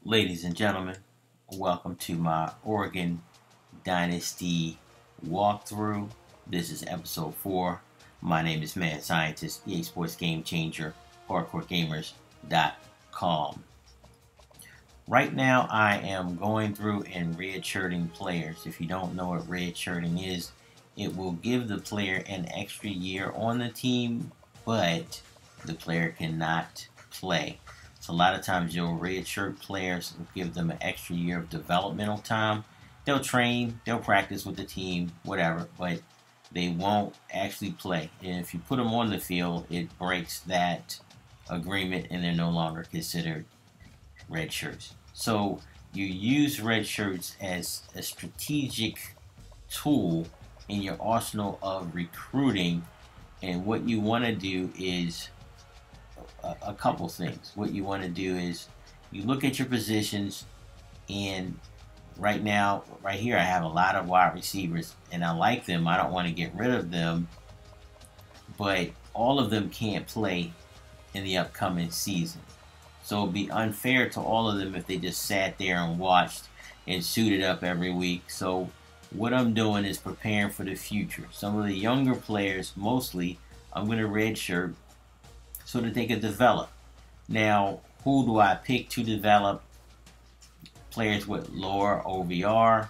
Ladies and gentlemen, welcome to my Oregon Dynasty walkthrough. This is episode 4. My name is Mad Scientist, EA Sports Game Changer, HardcoreGamers.com. Right now, I am going through and redshirting players. If you don't know what redshirting is, it will give the player an extra year on the team, but the player cannot play. So a lot of times you'll redshirt players and give them an extra year of developmental time. They'll train, they'll practice with the team, whatever, but they won't actually play. And if you put them on the field, it breaks that agreement and they're no longer considered red shirts. So you use red shirts as a strategic tool in your arsenal of recruiting. And what you want to do is a couple things. What you want to do is you look at your positions, and right now, right here, I have a lot of wide receivers, and I like them. I don't want to get rid of them, but all of them can't play in the upcoming season. So it would be unfair to all of them if they just sat there and watched and suited up every week. So what I'm doing is preparing for the future. Some of the younger players, mostly, I'm going to redshirt so that they can develop. Now, who do I pick to develop? Players with lower OVR,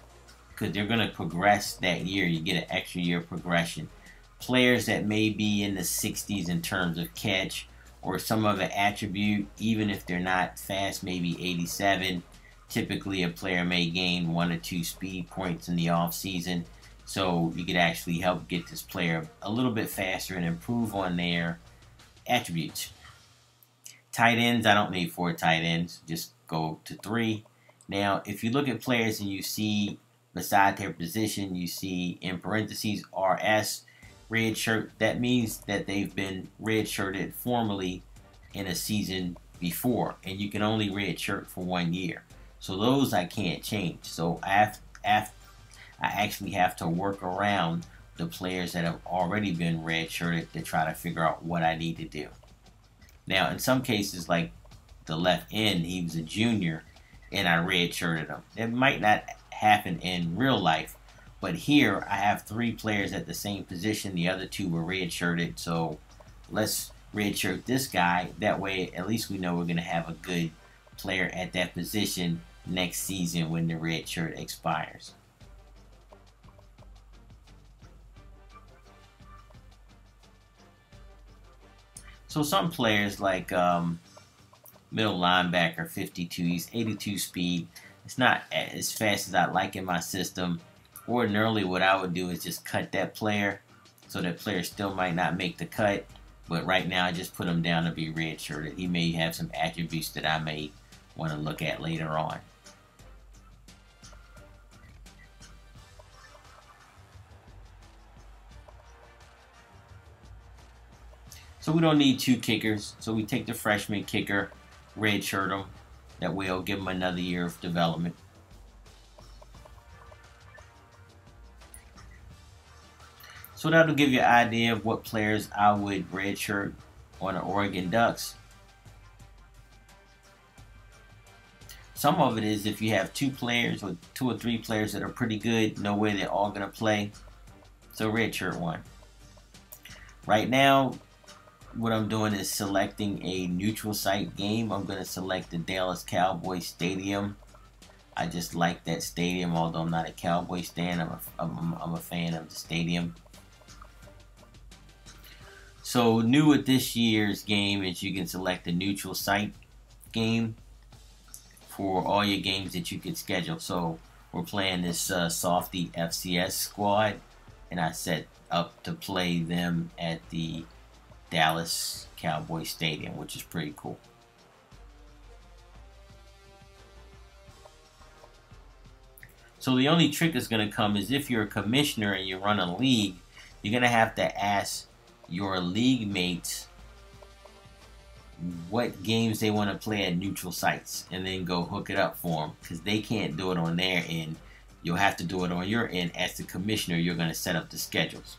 because they're going to progress that year. You get an extra year of progression. Players that may be in the 60s in terms of catch or some other attribute, even if they're not fast, maybe 87. Typically, a player may gain 1 or 2 speed points in the off season. So you could actually help get this player a little bit faster and improve on their attributes. Tight ends, I don't need 4 tight ends, just go to 3. Now, if you look at players and you see beside their position, you see in parentheses RS, red shirt, that means that they've been red shirted formally in a season before, and you can only red shirt for 1 year. So those I can't change. So I actually have to work around the players that have already been redshirted to try to figure out what I need to do. Now, in some cases, like the left end, he was a junior, and I redshirted him. It might not happen in real life, but here I have 3 players at the same position. The other 2 were redshirted, so let's redshirt this guy. That way, at least we know we're going to have a good player at that position next season when the red shirt expires. So some players like middle linebacker, 52, he's 82 speed. It's not as fast as I like in my system. Ordinarily, what I would do is just cut that player, so that player still might not make the cut. But right now, I just put him down to be redshirted. He may have some attributes that I may want to look at later on. So we don't need 2 kickers. So we take the freshman kicker, redshirt him. That way it'll give him another year of development. So that'll give you an idea of what players I would redshirt on the Oregon Ducks. Some of it is if you have 2 players or 2 or 3 players that are pretty good, no way they're all going to play. So redshirt one. Right now, what I'm doing is selecting a neutral site game. I'm going to select the Dallas Cowboys Stadium. I just like that stadium, although I'm not a Cowboys fan. I'm a fan of the stadium. So new with this year's game is you can select a neutral site game for all your games that you can schedule. So we're playing this Softy FCS squad, and I set up to play them at the Dallas Cowboys Stadium, which is pretty cool. So the only trick that's going to come is if you're a commissioner and you run a league, you're going to have to ask your league mates what games they want to play at neutral sites and then go hook it up for them, because they can't do it on their end. You'll have to do it on your end. As the commissioner, you're going to set up the schedules.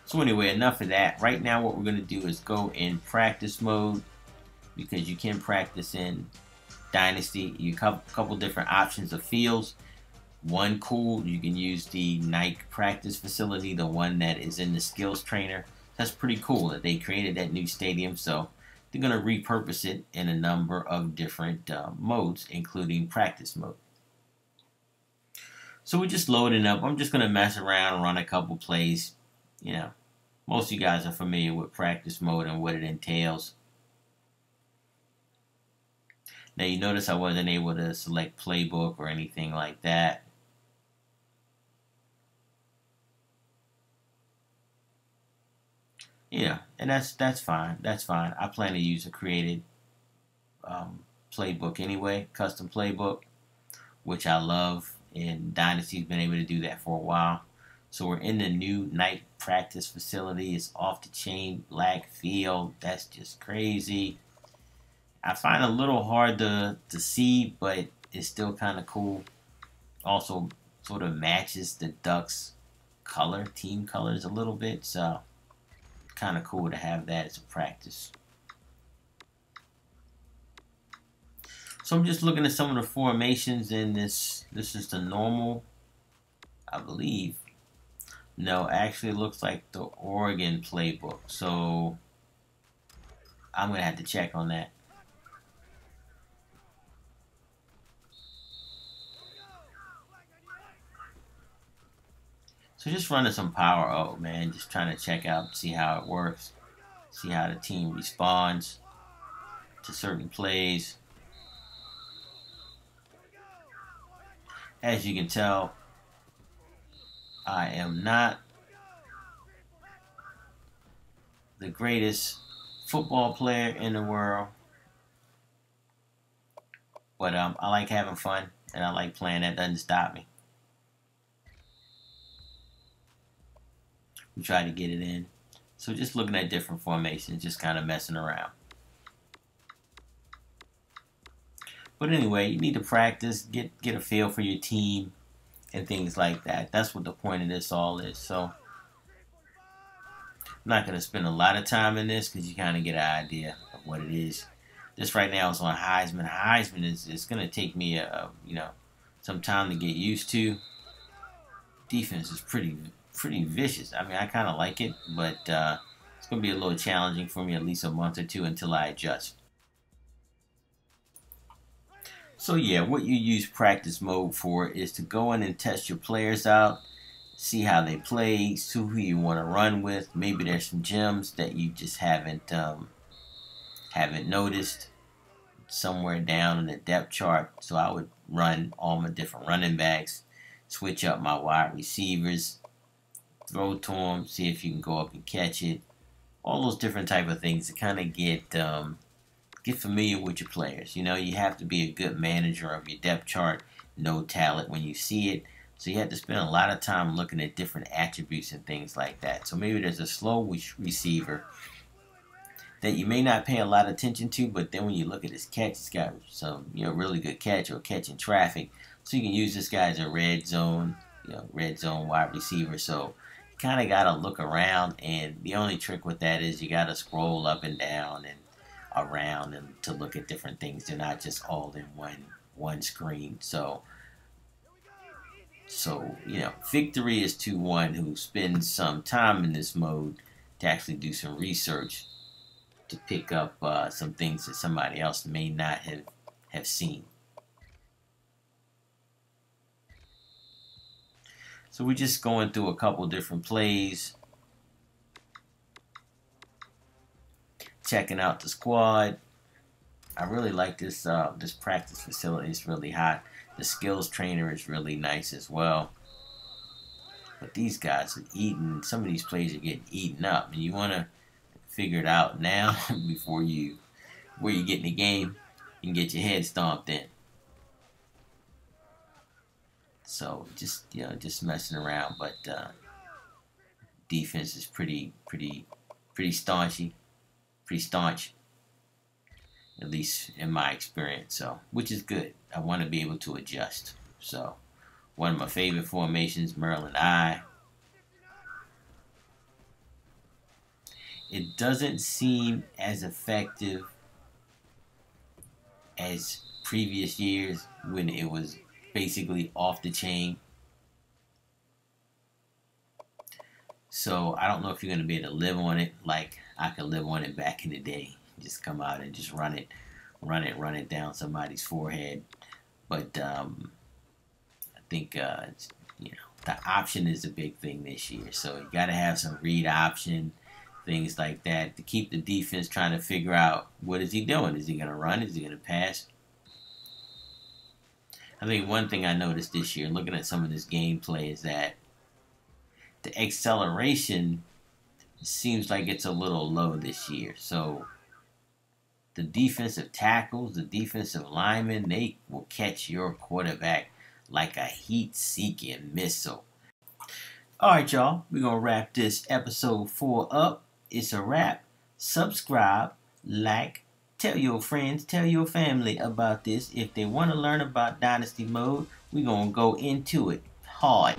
So anyway, enough of that. Right now what we're going to do is go in practice mode, because you can practice in Dynasty. You have a couple different options of fields. One cool, you can use the Nike practice facility, the one that is in the skills trainer. That's pretty cool that they created that new stadium. So they're going to repurpose it in a number of different modes, including practice mode. So we're just loading up. I'm just going to mess around, run a couple plays. You know, most of you guys are familiar with practice mode and what it entails. Now you notice I wasn't able to select playbook or anything like that. Yeah, and that's fine. That's fine. I plan to use a created playbook anyway, custom playbook, which I love. And Dynasty's been able to do that for a while. So we're in the new night practice facility. It's off the chain, black field. That's just crazy. I find it a little hard to see, but it's still kind of cool. Also, sort of matches the Ducks' color, team colors a little bit. So kind of cool to have that as a practice. So I'm just looking at some of the formations in this. This is the normal, I believe. No, actually it looks like the Oregon playbook. So I'm going to have to check on that. So just running some power out, man. Just trying to check out, see how it works. See how the team responds to certain plays. As you can tell, I am not the greatest football player in the world. But I like having fun, and I like playing. That doesn't stop me. We try to get it in. So just looking at different formations, just kind of messing around. But anyway, you need to practice, get a feel for your team and things like that. That's what the point of this all is. So I'm not going to spend a lot of time in this because you kind of get an idea of what it is. This right now is on Heisman. Heisman is going to take me some time to get used to. Defense is pretty vicious. I mean, I kind of like it, but it's going to be a little challenging for me at least a month or two until I adjust. So yeah, what you use practice mode for is to go in and test your players out, see how they play, see who you want to run with. Maybe there's some gems that you just haven't noticed somewhere down in the depth chart. So I would run all my different running backs, switch up my wide receivers, throw to them, see if you can go up and catch it. All those different type of things to kind of get familiar with your players. You know, you have to be a good manager of your depth chart, know talent when you see it. So you have to spend a lot of time looking at different attributes and things like that. So maybe there's a slow receiver that you may not pay a lot of attention to, but then when you look at his catch, he's got some really good catch or catching traffic. So you can use this guy as a red zone wide receiver. So you kind of got to look around, and the only trick with that is you got to scroll up and down and around and to look at different things. They're not just all in one screen. So victory is to one who spends some time in this mode to actually do some research to pick up some things that somebody else may not have seen. So we're just going through a couple different plays, checking out the squad. I really like this practice facility. It's really hot. The skills trainer is really nice as well. But these guys are eating. Some of these plays are getting eaten up, and you want to figure it out now before you get in the game. You can get your head stomped in. So just messing around, but defense is pretty staunch, at least in my experience. So, which is good. I want to be able to adjust. So, one of my favorite formations, Maryland I. It doesn't seem as effective as previous years when it was basically off the chain. So I don't know if you're going to be able to live on it like I could live on it back in the day. Just come out and just run it down somebody's forehead. But I think the option is a big thing this year. So you got to have some read option, things like that, to keep the defense trying to figure out what is he doing. Is he going to run? Is he going to pass? I think one thing I noticed this year, looking at some of this gameplay, is that the acceleration seems like it's a little low this year. So the defensive tackles, the defensive linemen, they will catch your quarterback like a heat-seeking missile. All right, y'all. We're going to wrap this episode 4 up. It's a wrap. Subscribe, like, tell your friends, tell your family about this. If they want to learn about Dynasty Mode, we're going to go into it hard.